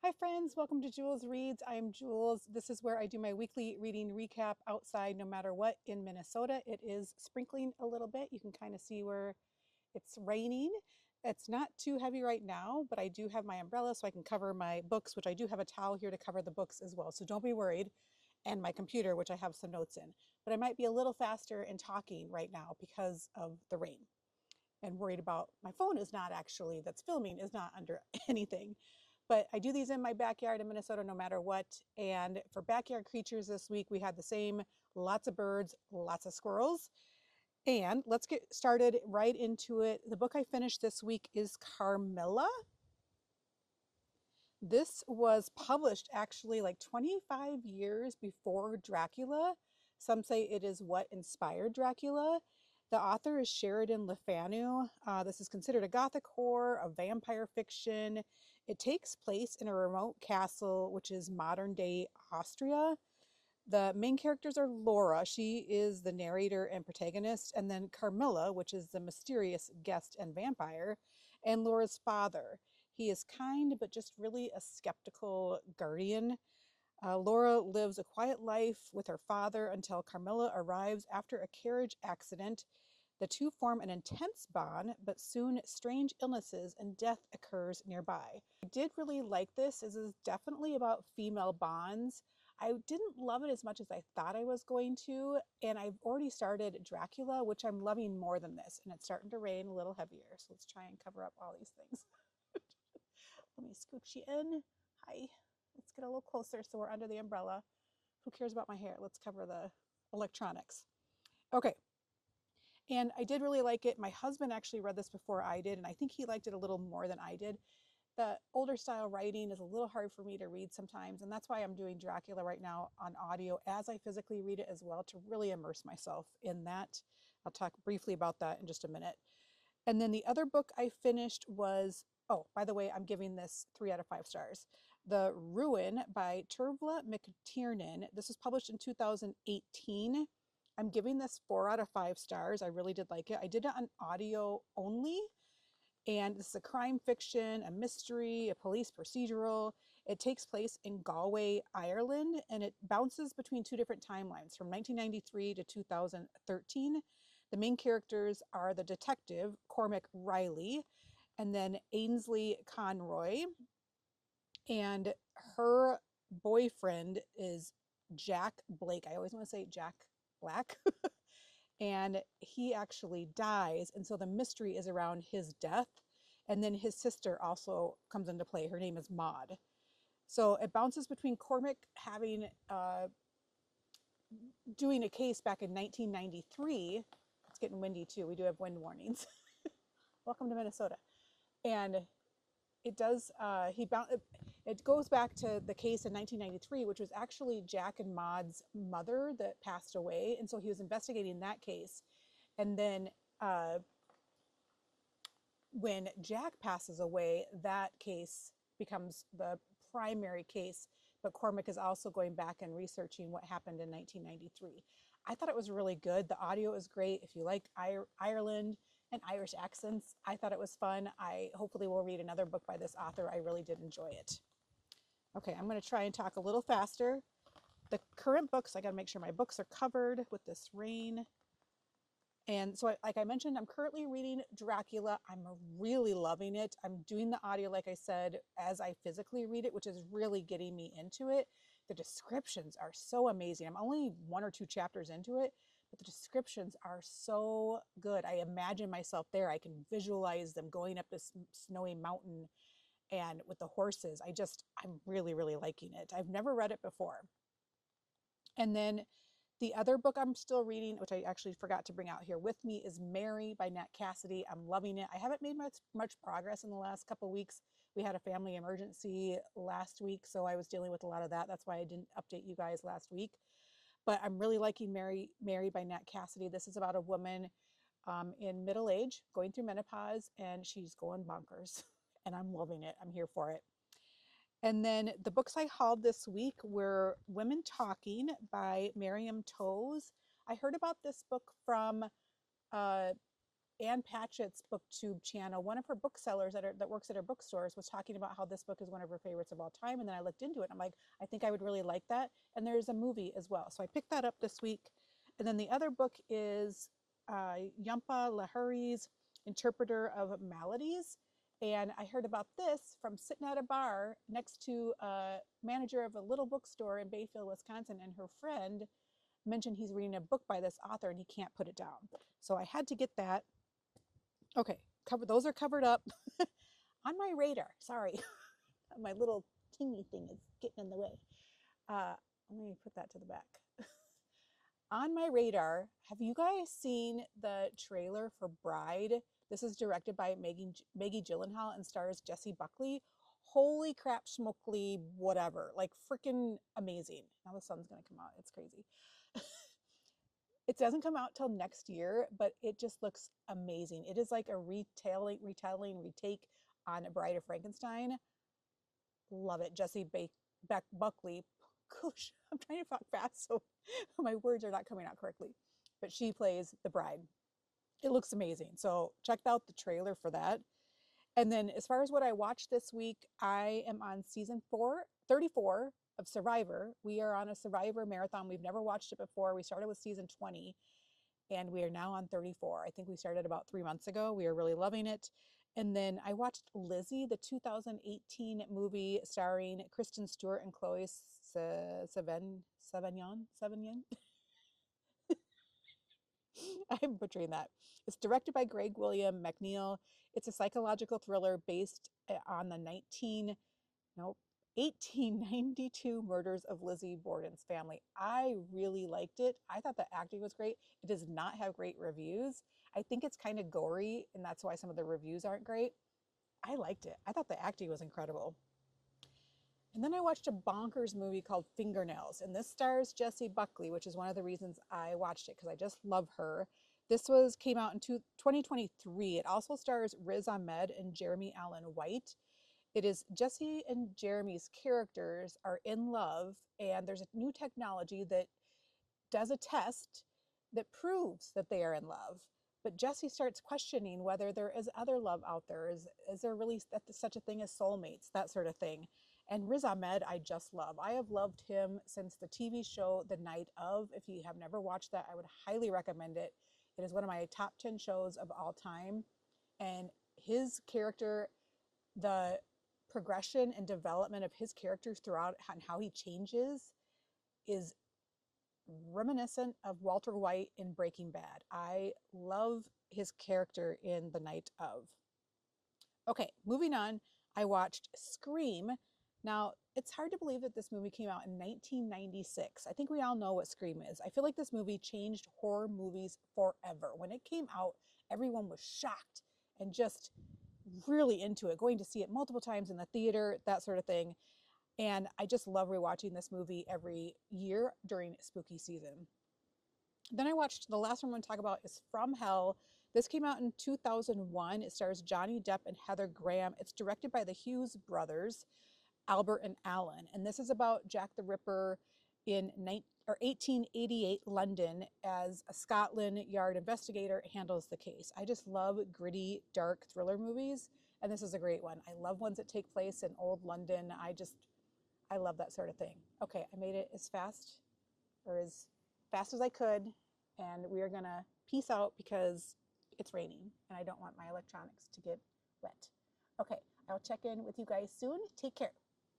Hi friends, welcome to Jules Reads. I'm Jules. This is where I do my weekly reading recap outside no matter what in Minnesota. It is sprinkling a little bit. You can kind of see where it's raining. It's not too heavy right now, but I do have my umbrella so I can cover my books, which I do have a towel here to cover the books as well. So don't be worried. And my computer, which I have some notes in. But I might be a little faster in talking right now because of the rain and worried about my phone is not actually, that's filming, is not under anything. But I do these in my backyard in Minnesota no matter what. And for backyard creatures this week, we had the same lots of birds, lots of squirrels. And let's get started right into it. The book I finished this week is Carmilla. This was published actually like 25 years before Dracula. Some say it is what inspired Dracula. The author is Sheridan Le Fanu. This is considered a gothic horror, a vampire fiction. It takes place in a remote castle, which is modern day Austria. The main characters are Laura, she is the narrator and protagonist, and then Carmilla, which is the mysterious guest and vampire, and Laura's father. He is kind, but just really a skeptical guardian. Laura lives a quiet life with her father until Carmilla arrives after a carriage accident. The two form an intense bond, but soon strange illnesses and death occurs nearby. I did really like this. This is definitely about female bonds. I didn't love it as much as I thought I was going to, and I've already started Dracula, which I'm loving more than this, and it's starting to rain a little heavier, so let's try and cover up all these things. Let me scooch you in. Hi. Let's get a little closer so we're under the umbrella. Who cares about my hair? Let's cover the electronics. Okay. And I did really like it. My husband actually read this before I did, and I think he liked it a little more than I did. The older style writing is a little hard for me to read sometimes, and that's why I'm doing Dracula right now on audio as I physically read it as well to really immerse myself in that. I'll talk briefly about that in just a minute. And then the other book I finished was, oh, by the way, I'm giving this 3 out of 5 stars. The Ruin by Turvla McTiernan. This was published in 2018. I'm giving this 4 out of 5 stars. I really did like it. I did it on audio only. And this is a crime fiction, a mystery, a police procedural. It takes place in Galway, Ireland, and it bounces between two different timelines from 1993 to 2013. The main characters are the detective, Cormac Riley, and then Ainsley Conroy. And her boyfriend is Jack Blake. I always want to say Jack Black. And he actually dies. And so the mystery is around his death. And then his sister also comes into play. Her name is Maud. So it bounces between Cormac having doing a case back in 1993. It's getting windy too. We do have wind warnings. Welcome to Minnesota. And it does it goes back to the case in 1993, which was actually Jack and Maud's mother that passed away, and so he was investigating that case. And then when Jack passes away, that case becomes the primary case, but Cormac is also going back and researching what happened in 1993. I thought it was really good. The audio is great. If you like Ireland and Irish accents, I thought it was fun. I hopefully will read another book by this author. I really did enjoy it. Okay, I'm going to try and talk a little faster. The current books, I got to make sure my books are covered with this rain. And so, like I mentioned, I'm currently reading Dracula. I'm really loving it. I'm doing the audio, like I said, as I physically read it, which is really getting me into it. The descriptions are so amazing. I'm only 1 or 2 chapters into it, but the descriptions are so good. I imagine myself there. I can visualize them going up this snowy mountain and with the horses. I'm really, really liking it. I've never read it before. And then the other book I'm still reading, which I actually forgot to bring out here with me, is Mary by Nat Cassidy. I'm loving it. I haven't made much progress in the last couple of weeks. We had a family emergency last week, so I was dealing with a lot of that. That's why I didn't update you guys last week. But I'm really liking Mary by Nat Cassidy. This is about a woman in middle age going through menopause, and she's going bonkers. And I'm loving it. I'm here for it. And then the books I hauled this week were Women Talking by Miriam Toews. I heard about this book from Ann Patchett's BookTube channel, one of her booksellers that works at her bookstores was talking about how this book is one of her favorites of all time. And then I looked into it and I'm like, I think I would really like that. And there's a movie as well. So I picked that up this week. And then the other book is Jhumpa Lahiri's Interpreter of Maladies. And I heard about this from sitting at a bar next to a manager of a little bookstore in Bayfield, Wisconsin, and her friend mentioned he's reading a book by this author and he can't put it down. So I had to get that. Okay, those are covered up on my radar. Sorry, my little tingy thing is getting in the way. Let me put that to the back. On my radar, have you guys seen the trailer for Bride? This is directed by Maggie Gyllenhaal and stars Jessie Buckley. Holy crap, schmuckly, whatever. Like freaking amazing. Now the sun's gonna come out. It's crazy. It doesn't come out till next year, but it just looks amazing. It is like a retake on A Bride of Frankenstein. Love it. Jessie Buckley. Gosh, I'm trying to talk fast, so my words are not coming out correctly. But she plays the bride. It looks amazing. So check out the trailer for that. And then as far as what I watched this week, I am on season 34 of Survivor. We are on a Survivor marathon. We've never watched it before. We started with season 20 and we are now on 34. I think we started about 3 months ago. We are really loving it. And then I watched Lizzie, the 2018 movie starring Kristen Stewart and Chloe Sevigny. I'm butchering that. It's directed by Greg William McNeil. It's a psychological thriller based on the 1892 murders of Lizzie Borden's family. I really liked it. I thought the acting was great. It does not have great reviews. I think it's kind of gory, and that's why some of the reviews aren't great. I liked it. I thought the acting was incredible. And then I watched a bonkers movie called Fingernails, and this stars Jessie Buckley, which is one of the reasons I watched it because I just love her. This came out in 2023. It also stars Riz Ahmed and Jeremy Allen White. It is Jessie and Jeremy's characters are in love, and there's a new technology that does a test that proves that they are in love. But Jessie starts questioning whether there is other love out there. Is there really such a thing as soulmates, that sort of thing. And Riz Ahmed, I just love. I have loved him since the TV show The Night Of. If you have never watched that, I would highly recommend it. It is one of my top 10 shows of all time. And his character, the progression and development of his characters throughout and how he changes is reminiscent of Walter White in Breaking Bad. I love his character in The Night Of. Okay, moving on, I watched Scream. Now, it's hard to believe that this movie came out in 1996. I think we all know what Scream is. I feel like this movie changed horror movies forever. When it came out, everyone was shocked and just really into it, going to see it multiple times in the theater, that sort of thing. And I just love rewatching this movie every year during spooky season. Then I watched, the last one I'm going to talk about is From Hell. This came out in 2001. It stars Johnny Depp and Heather Graham. It's directed by the Hughes brothers, Albert and Alan. And this is about Jack the Ripper in 1888 London as a Scotland Yard investigator handles the case. I just love gritty, dark thriller movies. And this is a great one. I love ones that take place in old London. I love that sort of thing. Okay, I made it as fast as I could. And we are gonna peace out because it's raining and I don't want my electronics to get wet. Okay, I'll check in with you guys soon. Take care.